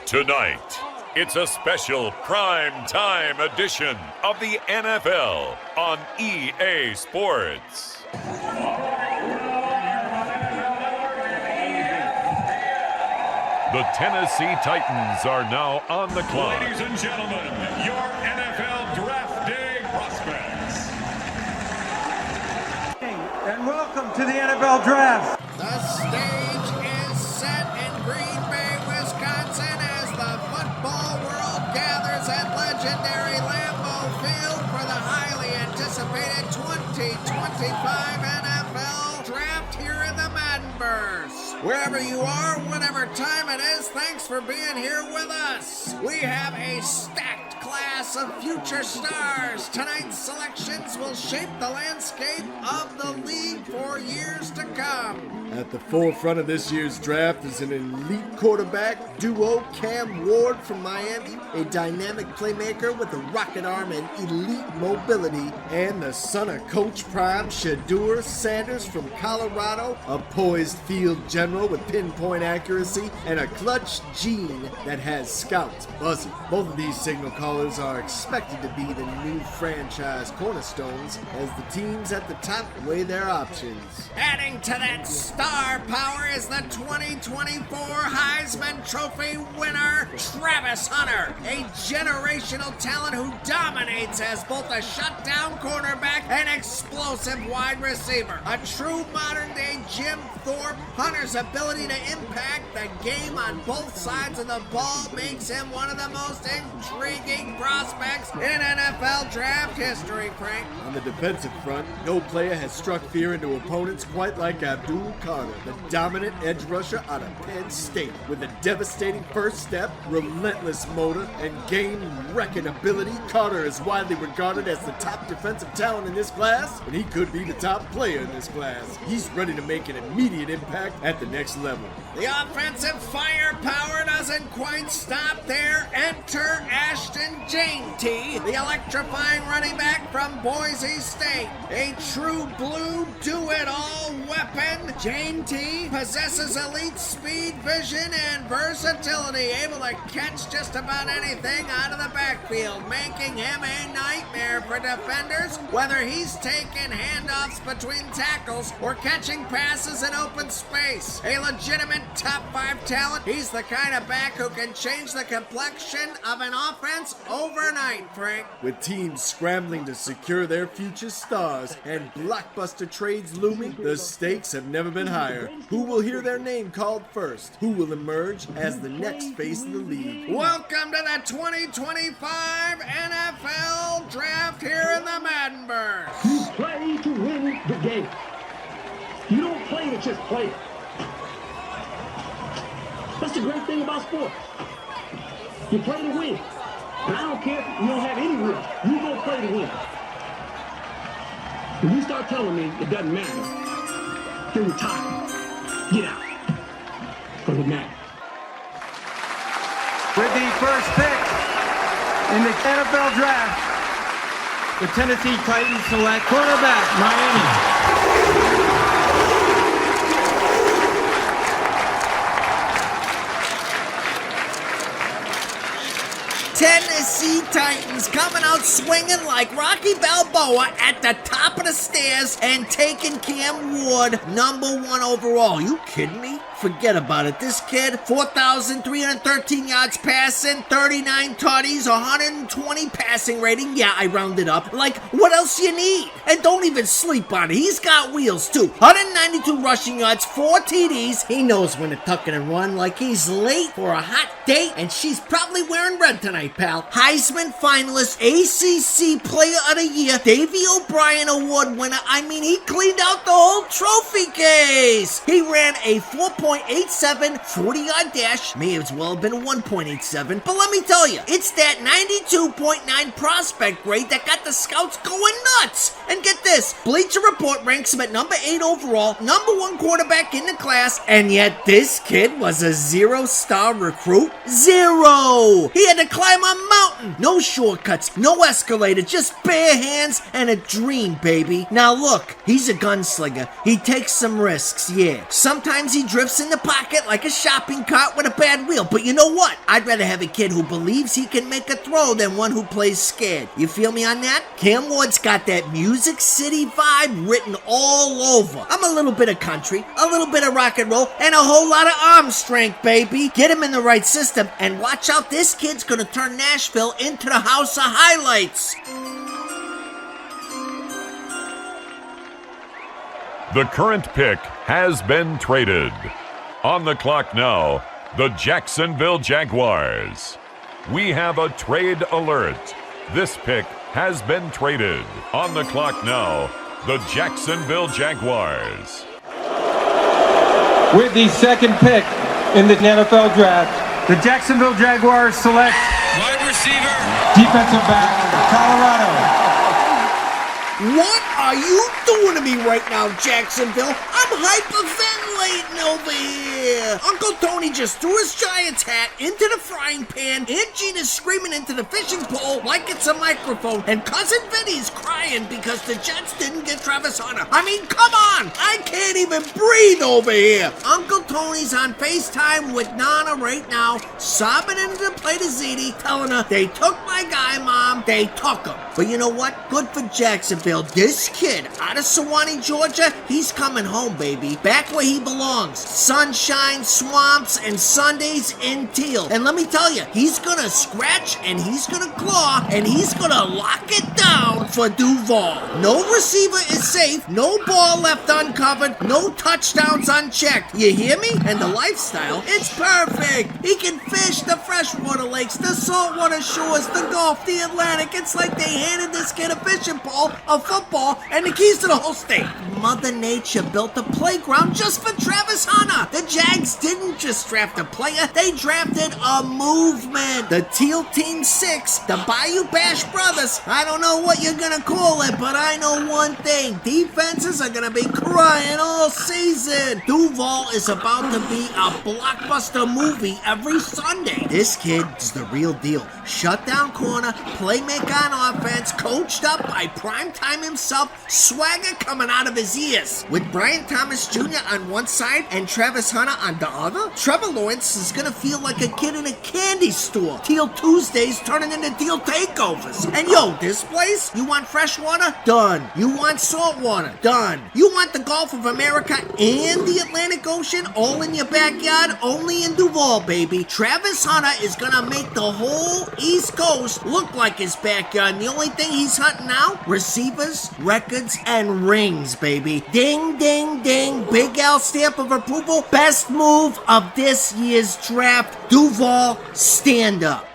Tonight, it's a special prime time edition of the NFL on EA Sports. The Tennessee Titans are now on the clock. Ladies and gentlemen, your NFL Draft Day prospects. And welcome to the NFL Draft. The stage is set in Green Bay, Wisconsin as the football world gathers at legendary Lambeau Field for the highly anticipated 2025 NFL Draft here in the Maddenverse. Wherever you are, whatever time it is, thanks for being here with us. We have a stacked class of future stars. Tonight's selections will shape the landscape of the league for years to come. At the forefront of this year's draft is an elite quarterback duo, Cam Ward from Miami, a dynamic playmaker with a rocket arm and elite mobility, and the son of Coach Prime, Shedeur Sanders from Colorado, a poised field general with pinpoint accuracy and a clutch gene that has scouts buzzing. Both of these signal callers are expected to be the new franchise cornerstones as the teams at the top weigh their options. Adding to that star power is the 2024 Heisman Trophy winner, Travis Hunter, a generational talent who dominates as both a shutdown quarterback and explosive wide receiver. A true modern-day Jim Thorpe, Hunter's ability to impact the game on both sides of the ball makes him one of the most intriguing prospects in NFL draft history, Frank. On the defensive front, no player has struck fear into opponents quite like Abdul Carter, the dominant edge rusher out of Penn State. With a devastating first step, relentless motor, and game-wrecking ability, Carter is widely regarded as the top defensive talent in this class, and he could be the top player in this class. He's ready to make an immediate impact at the next level. The offensive firepower doesn't quite stop there. Enter Ashton Jeanty, the electrifying running back from Boise State. A true blue do-it-all weapon, Jeanty possesses elite speed, vision, and versatility, able to catch just about anything out of the backfield, making him a nightmare for defenders, whether he's taking handoffs between tackles or catching passes in open space. A legitimate top 5 talent, he's the kind of back who can change the complexion of an offense overnight, Frank. With teams scrambling to secure their future stars and blockbuster trades looming, the stakes have never been higher. Who will hear their name called first? Who will emerge as the next face of the league? Welcome to the 2025 NFL Draft here in the Maddenverse. You play to win the game. You don't play to just play it. That's the great thing about sports. You play to win. And I don't care if you don't have any rules. You go play to win. When you start telling me it doesn't matter, then retire. Get out. Because it matters. With the first pick in the NFL Draft, the Tennessee Titans select quarterback, Miami. Tennessee Titans coming out swinging like Rocky Balboa at the top of the stairs and taking Cam Ward #1 overall. You kidding me? Forget about it. This kid, 4,313 yards passing, 39 tutties, 120 passing rating. Yeah, I rounded up. Like, what else you need? And don't even sleep on it. He's got wheels, too. 192 rushing yards, 4 TDs. He knows when to tuck it and run like he's late for a hot date, and she's probably wearing red tonight, pal. Heisman finalist, ACC Player of the Year, Davey O'Brien Award winner. I mean, he cleaned out the whole trophy case. He ran a 4.87 40-yard dash. May as well have been 1.87. But let me tell you, it's that 92.9 prospect grade that got the scouts going nuts. And get this, Bleacher Report ranks him at number 8 overall, #1 quarterback in the class, and yet this kid was a 0-star recruit. 0! He had to climb a mountain. No shortcuts, no escalator, just bare hands and a dream, baby. Now look, he's a gunslinger. He takes some risks, yeah. Sometimes he drifts drops in the pocket like a shopping cart with a bad wheel. But you know what? I'd rather have a kid who believes he can make a throw than one who plays scared. You feel me on that? Cam Ward's got that Music City vibe written all over. I'm a little bit of country, a little bit of rock and roll, and a whole lot of arm strength, baby. Get him in the right system, and watch out, this kid's gonna turn Nashville into the house of highlights. The current pick has been traded. On the clock now, the Jacksonville Jaguars. We have a trade alert. This pick has been traded. On the clock now, the Jacksonville Jaguars. With the second pick in the NFL draft, the Jacksonville Jaguars select Wide receiver. defensive back, Colorado. What are you doing to me right now, Jacksonville? I'm hyperventilating over here. Uncle Tony just threw his Giants hat into the frying pan. Aunt Gina's screaming into the fishing pole like it's a microphone. And Cousin Vinny's crying because the Jets didn't get Travis Hunter. I mean, come on. I can't even breathe over here. Uncle Tony's on FaceTime with Nana right now, sobbing into the plate of ziti, telling her, they took my guy, Mom. They took him. But you know what? Good for Jacksonville. This kid out of Sewanee, Georgia, he's coming home, baby. Back where he belongs. Sunshine, swamps, and Sundays in teal. And let me tell you, he's gonna scratch and he's gonna claw and he's gonna lock it down for Duval. No receiver is safe, no ball left uncovered, no touchdowns unchecked. You hear me? And the lifestyle, it's perfect. He can fish the freshwater lakes, the saltwater shores, the Gulf, the Atlantic. It's like they handed this kid a fishing pole, a football, and the keys to the whole state. Mother Nature built a playground just for Travis Hunter. The Jags didn't just draft a player, they drafted a movement. The Teal Team 6, the Bayou Bash Brothers. I don't know what you're gonna call it, but I know one thing. Defenses are gonna be crying all season. Duval is about to be a blockbuster movie every Sunday. This kid's the real deal. Shutdown corner, playmaker on offense, coached up by primetime himself, swagger coming out of his ears. With Brian Thomas Jr. on one side and Travis Hunter on the other, Trevor Lawrence is gonna feel like a kid in a candy store. Teal Tuesdays turning into Teal takeovers. And yo, this place, you want fresh water? Done. You want salt water? Done. You want the Gulf of America and the Atlantic Ocean all in your backyard? Only in Duval, baby. Travis Hunter is gonna make the whole East Coast look like his backyard. And the only thing he's hunting now, receivers, records, and rings, baby. Ding, ding, ding. Big L stamp of approval. Best move of this year's draft. Duval, stand up.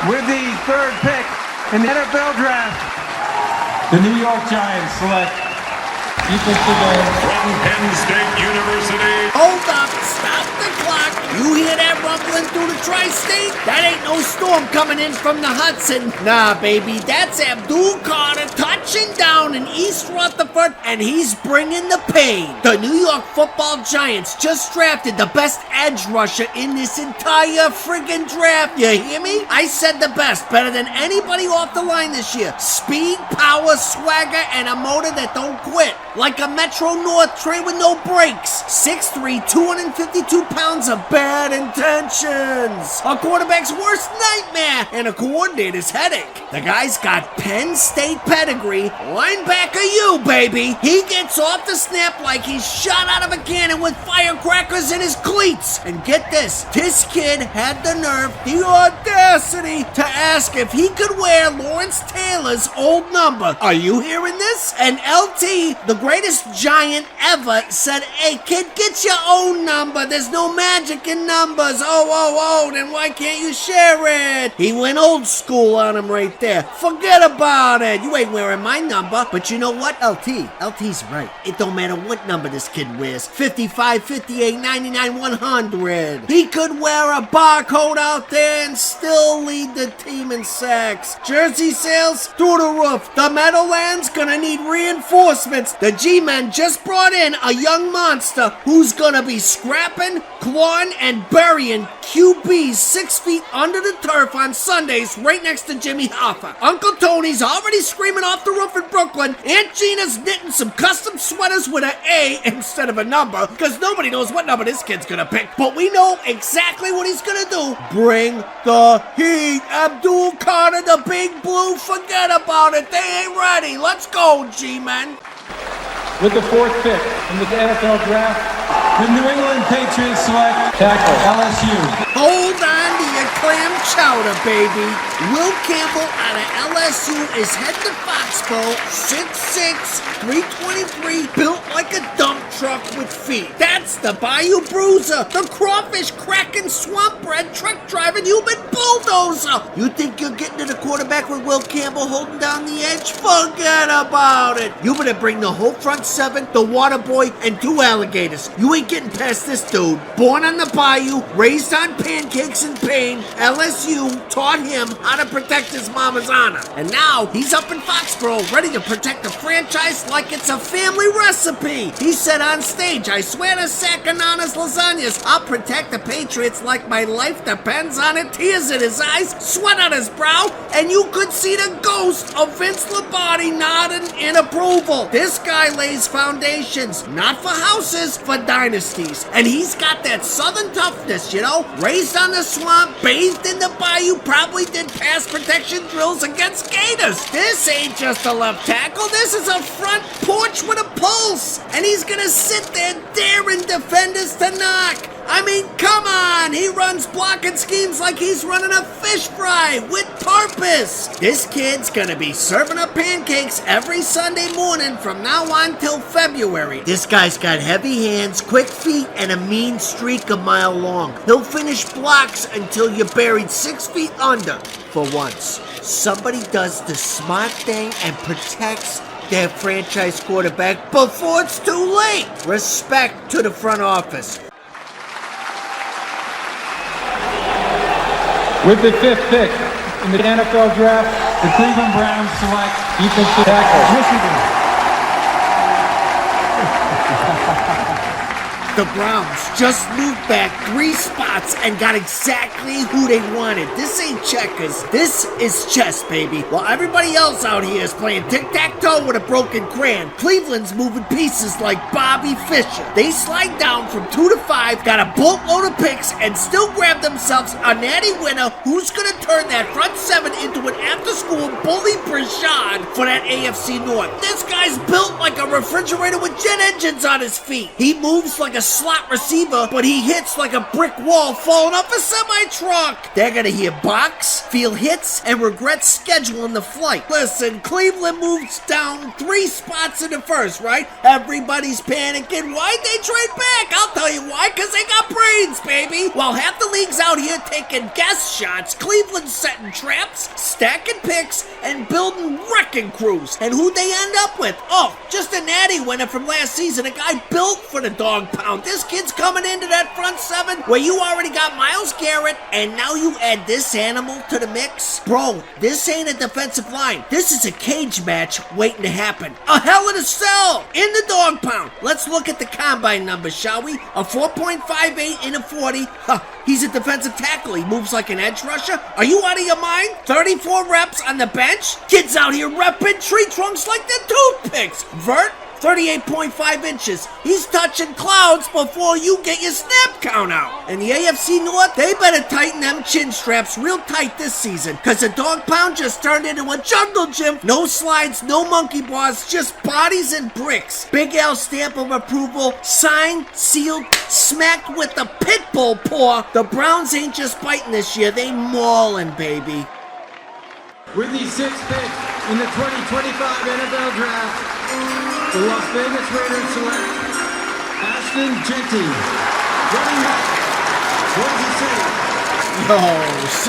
With the third pick in the NFL draft, the New York Giants select defensive end. From Penn State University. Hold up, stop the clock. You hear that rumbling through the tri-state? That ain't no storm coming in from the Hudson. Nah, baby, that's Abdul Carter touching down in East Rutherford, and he's bringing the pain. The New York Football Giants just drafted the best edge rusher in this entire friggin' draft. You hear me? I said the best, better than anybody off the line this year. Speed, power, swagger, and a motor that don't quit. Like a Metro North train with no brakes. 6'3", 252 pounds of bad intentions. A quarterback's worst nightmare and a coordinator's headache. The guy's got Penn State pedigree. Linebacker you, baby. He gets off the snap like he's shot out of a cannon with firecrackers in his cleats. And get this kid had the nerve, the audacity to ask if he could wear Lawrence Taylor's old number. Are you hearing this? And LT, the greatest Giant ever, said, hey kid, get your own number. There's no magic liking numbers. Oh, then why can't you share it? He went old school on him right there. Forget about it. You ain't wearing my number. But you know what? LT's right. It don't matter what number this kid wears. 55, 58, 99, 100. He could wear a barcode out there and still lead the team in sacks. Jersey sales through the roof. The Meadowlands gonna need reinforcements. The G-Men just brought in a young monster who's gonna be scrapping, clawing, and burying QBs 6 feet under the turf on Sundays right next to Jimmy Hoffa. Uncle Tony's already screaming off the roof in Brooklyn. Aunt Gina's knitting some custom sweaters with an A instead of a number, because nobody knows what number this kid's gonna pick. But we know exactly what he's gonna do. Bring the heat. Abdul Carter, the Big Blue, forget about it. They ain't ready. Let's go, G-Men. With the 4th pick in the NFL draft, the New England Patriots select tackle LSU. Hold on to your clam chowder, baby. Will Campbell out of LSU is head to Foxborough, 6'6", 323, built like a dump truck with feet. That's the Bayou Bruiser, the crawfish cracking swamp bread truck driving human bulldozer. You think you're getting to the quarterback with Will Campbell holding down the edge? Forget about it. You better bring the whole front 7, the water boy, and 2 alligators. You ain't getting past this dude. Born on the bayou, raised on pancakes and pain, LSU taught him how to protect his mama's honor. And now he's up in Foxborough, ready to protect the franchise like it's a family recipe. He said on stage, I swear to Sacanana's lasagnas, I'll protect the Patriots like my life depends on it. Tears in his eyes, sweat on his brow, and you could see the ghost of Vince Lombardi nodding in approval. This guy lays foundations, not for houses, for dynasties. And he's got that southern toughness, you know? Raised on the swamp, bathed in the bayou, probably did pass protection drills against gators. This ain't just a left tackle, this is a front porch with a pulse. And he's gonna sit there daring defenders to knock. I mean, come on! He runs blocking schemes like he's running a fish fry with purpose! This kid's gonna be serving up pancakes every Sunday morning from now on till February. This guy's got heavy hands, quick feet, and a mean streak a mile long. He'll finish blocks until you're buried 6 feet under. For once, somebody does the smart thing and protects their franchise quarterback before it's too late. Respect to the front office. With the 5th pick in the NFL draft, the Cleveland Browns select defensive tackle Michigan. The Browns just moved back 3 spots and got exactly who they wanted. This ain't checkers. This is chess, baby. While everybody else out here is playing tic-tac-toe with a broken crayon, Cleveland's moving pieces like Bobby Fischer. They slide down from 2 to 5, got a boatload of picks, and still grab themselves a natty winner who's gonna turn that front 7 into an after-school bully brigade for that AFC North. This guy's built like a refrigerator with jet engines on his feet. He moves like a slot receiver, but he hits like a brick wall falling off a semi-truck. They're gonna hear box, feel hits, and regret scheduling the flight. Listen, Cleveland moves down 3 spots in the first, right? Everybody's panicking. Why'd they trade back? I'll tell you why, because they got brains, baby. While half the league's out here taking guess shots, Cleveland's setting traps, stacking picks, and building wrecking crews. And who'd they end up with? Oh, just a natty winner from last season, a guy built for the dog pound. This kid's coming into that front 7 where you already got Myles Garrett, and now you add this animal to the mix? Bro, this ain't a defensive line. This is a cage match waiting to happen. A hell in a cell in the dog pound. Let's look at the combine numbers, shall we? A 4.58 in a 40. Huh. He's a defensive tackle. He moves like an edge rusher. Are you out of your mind? 34 reps on the bench? Kids out here repping tree trunks like they're toothpicks. Vert, 38.5 inches. He's touching clouds before you get your snap count out. And the AFC North, they better tighten them chin straps real tight this season, because the dog pound just turned into a jungle gym. No slides, no monkey bars, just bodies and bricks. Big L stamp of approval, signed, sealed, smacked with the pit bull paw. The Browns ain't just biting this year, they mauling, baby. With the 6th pick in the 2025 NFL Draft, the Las Vegas Raiders select Ashton Jeanty, running back. What does it say? Yo,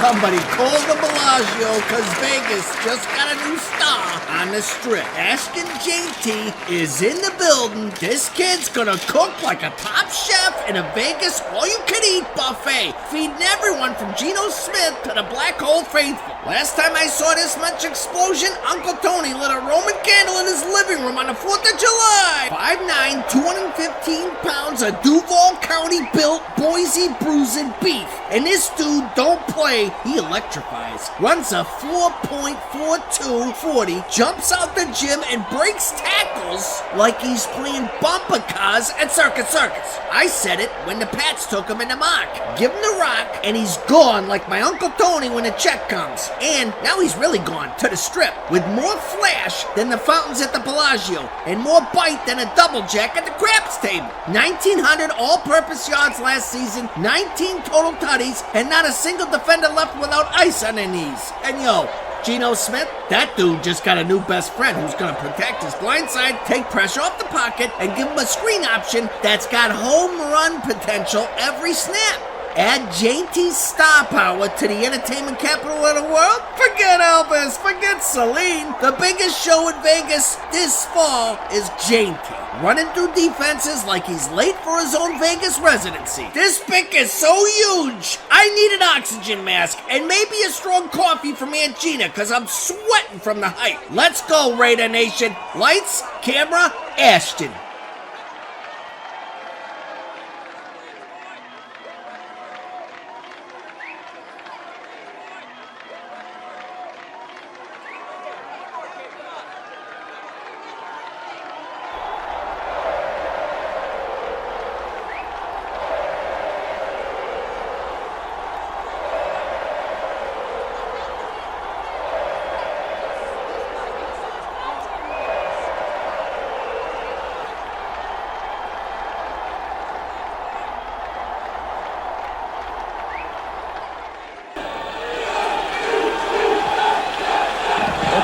somebody call the Bellagio because Vegas just got a new star on the strip. Ashton JT is in the building. This kid's gonna cook like a top chef in a Vegas all-you-can-eat buffet, feeding everyone from Geno Smith to the Black Hole Faithful. Last time I saw this much explosion, Uncle Tony lit a Roman candle in his living room on the 4th of July. 5'9", 215 pounds of Duval County-built Boise bruising beef. And this dude don't play, he electrifies. Runs a 4.42 40, jumps out the gym and breaks tackles like he's playing bumper cars at Circus Circus. I said it when the Pats took him in the mock. Give him the rock and he's gone like my Uncle Tony when the check comes. And now he's really gone to the strip with more flash than the fountains at the Bellagio and more bite than a double jack at the craps table. 1,900 all-purpose yards last season, 19 total tutties, and not a single defender left without ice on their knees. And yo, Geno Smith, that dude just got a new best friend who's gonna protect his blind side, take pressure off the pocket, and give him a screen option that's got home run potential every snap. Add JT's star power to the entertainment capital of the world? Forget Elvis, forget Celine. The biggest show in Vegas this fall is JT, running through defenses like he's late for his own Vegas residency. This pick is so huge, I need an oxygen mask and maybe a strong coffee from Aunt Gina because I'm sweating from the hype. Let's go, Raider Nation. Lights, camera, Ashton.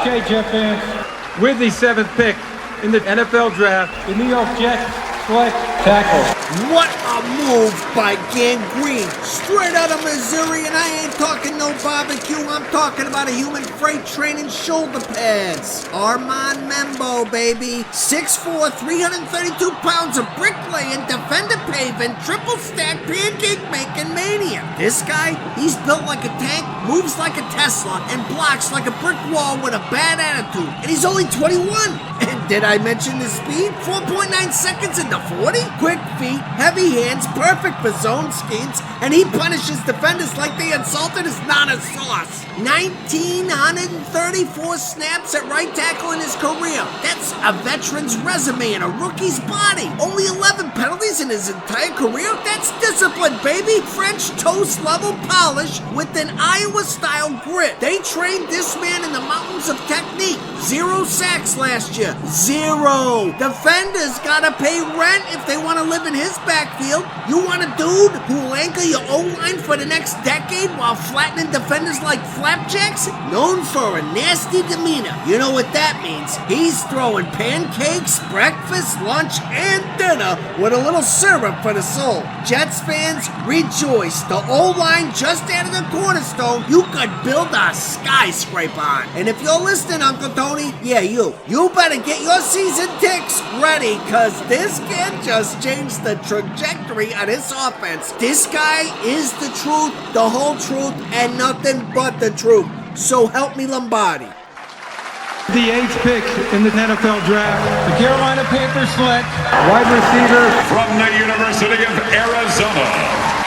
Okay, Jet fans, with the 7th pick in the NFL draft, the New York Jets select tackle. What a move by Gangrene. Straight out of Missouri, and I ain't talking no barbecue. I'm talking about a human freight train and shoulder pads. Armand Membo, baby. 6'4", 332 pounds of bricklaying, defender paving, triple stack pancake making mania. This guy, he's built like a tank, moves like a Tesla, and blocks like a brick wall with a bad attitude. And he's only 21. And did I mention the speed? 4.9 seconds into 40? Quick feet, heavy hands, perfect for zone schemes, and he punishes defenders like they insulted his nana sauce. 1,934 snaps at right tackle in his career. That's a veteran's resume in a rookie's body. Only 11 penalties in his entire career? That's discipline, baby. French toast level polish with an Iowa-style grit. They trained this man in the mountains of technique. 0 sacks last year. 0. Defenders gotta pay rent if they want to live in his backfield. You want a dude who will anchor your O-line for the next decade while flattening defenders like flapjacks? Known for a nasty demeanor. You know what that means. He's throwing pancakes, breakfast, lunch, and dinner with a little syrup for the soul. Jets fans, rejoice. The O-line just added a cornerstone you could build a skyscraper on. And if you're listening, Uncle Tony, yeah, you better get your season ticks ready, cause this kid just changed the trajectory of this offense. This guy is the truth, the whole truth, and nothing but the truth. So help me, Lombardi. The 8th pick in the NFL draft, the Carolina Panthers select wide receiver From the University of Arizona,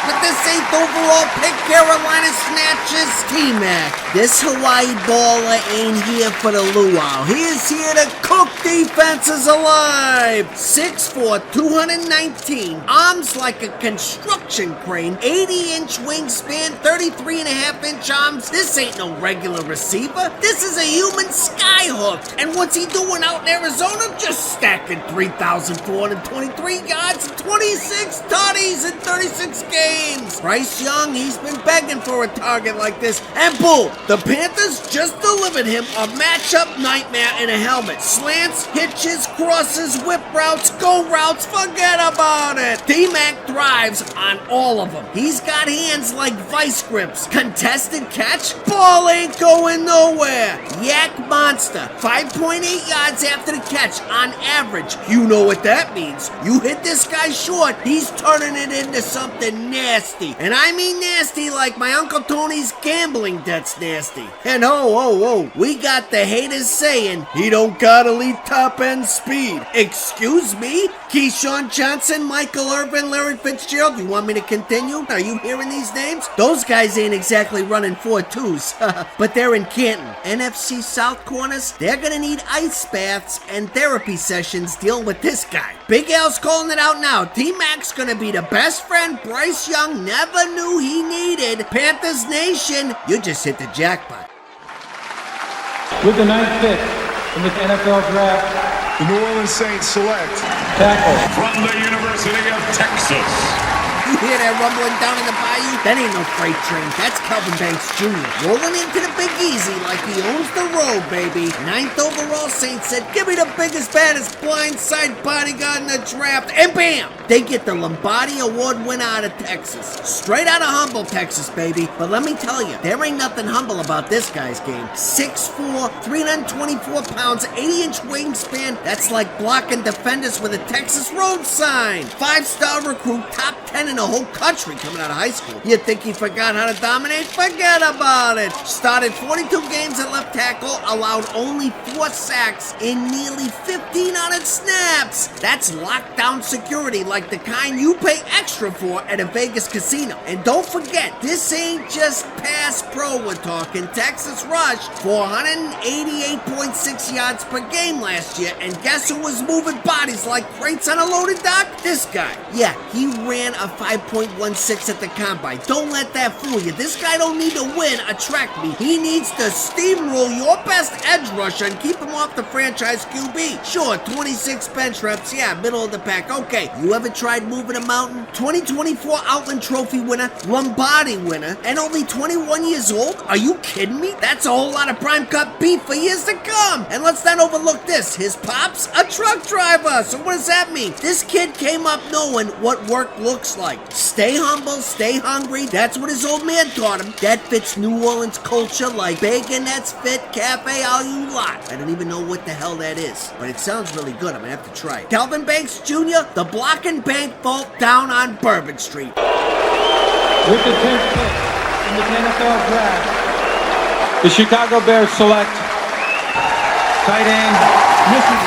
But this 8th overall pick, Carolina snatches T-Mac. This Hawaii baller ain't here for the luau. He is here to cook defenses alive. 6'4", 219, arms like a construction crane, 80-inch wingspan, 33.5-inch arms. This ain't no regular receiver. This is a human skyhook. And what's he doing out in Arizona? Just stacking 3,423 yards and 26 tutties in 36 games. Bryce Young, he's been begging for a target like this. And boom, the Panthers just delivered delivered him a matchup nightmare in a helmet. Slants, hitches, crosses, whip routes, go routes, forget about it. T-Mac thrives on all of them. He's got hands like vice grips. Contested catch, ball ain't going nowhere. Yak monster, 5.8 yards after the catch on average. You know what that means. You hit this guy short, he's turning it into something nasty. And I mean nasty like my Uncle Tony's gambling debt's nasty. And we got the haters saying he don't got elite top end speed. Excuse me? Keyshawn Johnson, Michael Irvin, Larry Fitzgerald, you want me to continue? Are you hearing these names? Those guys ain't exactly running 4.2s, but they're in Canton. NFC South corners, they're gonna need ice baths and therapy sessions dealing with this guy. Big Al's calling it out now. T-Mac's gonna be the best friend Bryce Young never knew he needed. Panthers Nation, you just hit the jackpot. With the 9th pick in the NFL draft, The New Orleans Saints select tackle. from the University of Texas. You hear that rumbling down in the bayou? That ain't no freight train. That's Calvin Banks Jr. rolling into the Big Easy like he owns the road, baby. 9th overall, Saints said, give me the biggest, baddest blindside bodyguard in the draft. And bam! They get the Lombardi Award winner out of Texas. Straight out of Humble, Texas, baby. But let me tell you, there ain't nothing humble about this guy's game. 6'4", 324 pounds, 80-inch wingspan. That's like blocking defenders with a Texas road sign. 5-star recruit, top 10 in the whole country coming out of high school. You think he forgot how to dominate? Forget about it. Started 42 games at left tackle, allowed only 4 sacks in nearly 1,500 snaps. That's lockdown security like the kind you pay extra for at a Vegas casino. And don't forget, this ain't just pass pro we're talking. Texas rushed for 188.6 yards per game last year. And guess who was moving bodies like crates on a loaded dock? This guy. Yeah, he ran a 5.16 at the combine. Don't let that fool you. This guy don't need to win a track meet. He needs to steamroll your best edge rusher and keep him off the franchise QB. Sure, 26 bench reps. Yeah, middle of the pack. Okay, you ever tried moving a mountain? 2024 Outland Trophy winner, Lombardi winner, and only 21 years old? Are you kidding me? That's a whole lot of prime cut beef for years to come. And let's not overlook this. His pop's a truck driver. So what does that mean? This kid came up knowing what work looks like. Stay humble, stay hungry. That's what his old man taught him. That fits New Orleans culture like bacon that's fit, cafe all you lot. I don't even know what the hell that is, but it sounds really good. I'm gonna have to try it. Calvin Banks Jr., the Block and Bank Vault down on Bourbon Street. With the 10th pick in the NFL draft, the Chicago Bears select tight end, Michigan.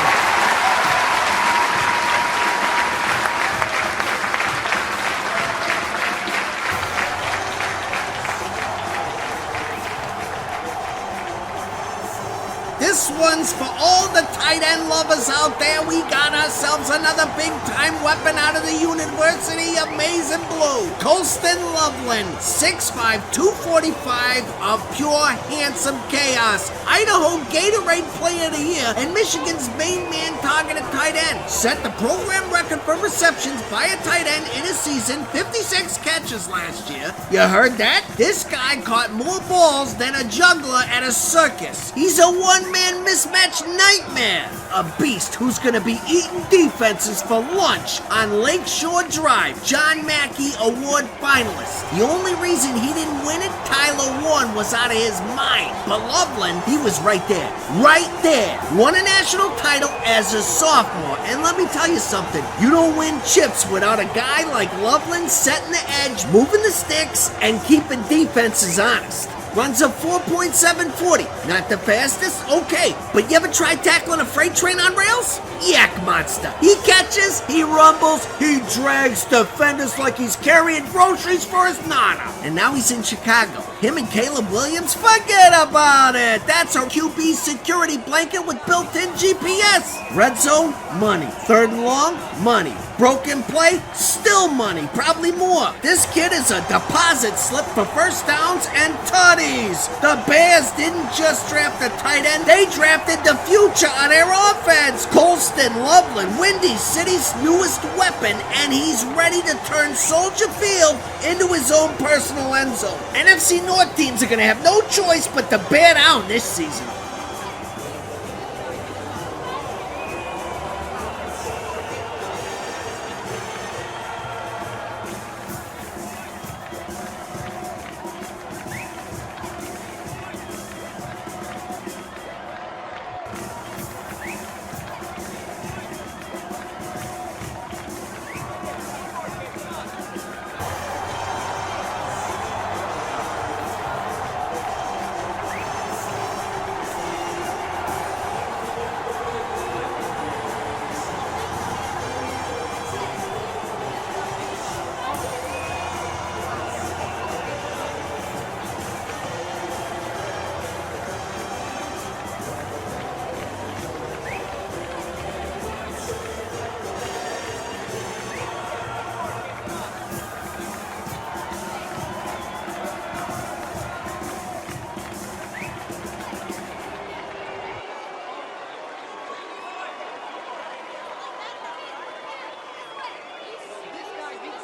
This one's for all the tight end lovers out there. We got ourselves another big-time weapon out of the University of Maize and Blue. Colston Loveland, 6'5", 245 of pure handsome chaos. Idaho Gatorade Player of the Year and Michigan's main man targeted tight end. Set the program record for receptions by a tight end in a season, 56 catches last year. You heard that? This guy caught more balls than a juggler at a circus. He's a one-man mismatch nightmare. A beast who's gonna be eating defenses for lunch on Lakeshore Drive. John Mackey Award finalist. The only reason he didn't win it, Tyler Warren was out of his mind. But Loveland, he was right there. Right there. Won a national title as a sophomore. And let me tell you something. You don't win chips without a guy like Loveland setting the edge, moving the sticks, and keeping defenses honest. Runs a 4.740. Not the fastest? Okay. But you ever tried tackling a freight train on rails? Yak monster. He catches, he rumbles, he drags defenders like he's carrying groceries for his nana. And now he's in Chicago. Him and Caleb Williams, forget about it. That's our QB security blanket with built-in GPS. Red zone, money. Third and long, money. Broken play, still money, probably more. This kid is a deposit slip for first downs and tutties. The Bears didn't just draft a tight end, they drafted the future on their offense. Colston Loveland, Windy City's newest weapon, and he's ready to turn Soldier Field into his own personal end zone. NFC North teams are going to have no choice but to bear down this season.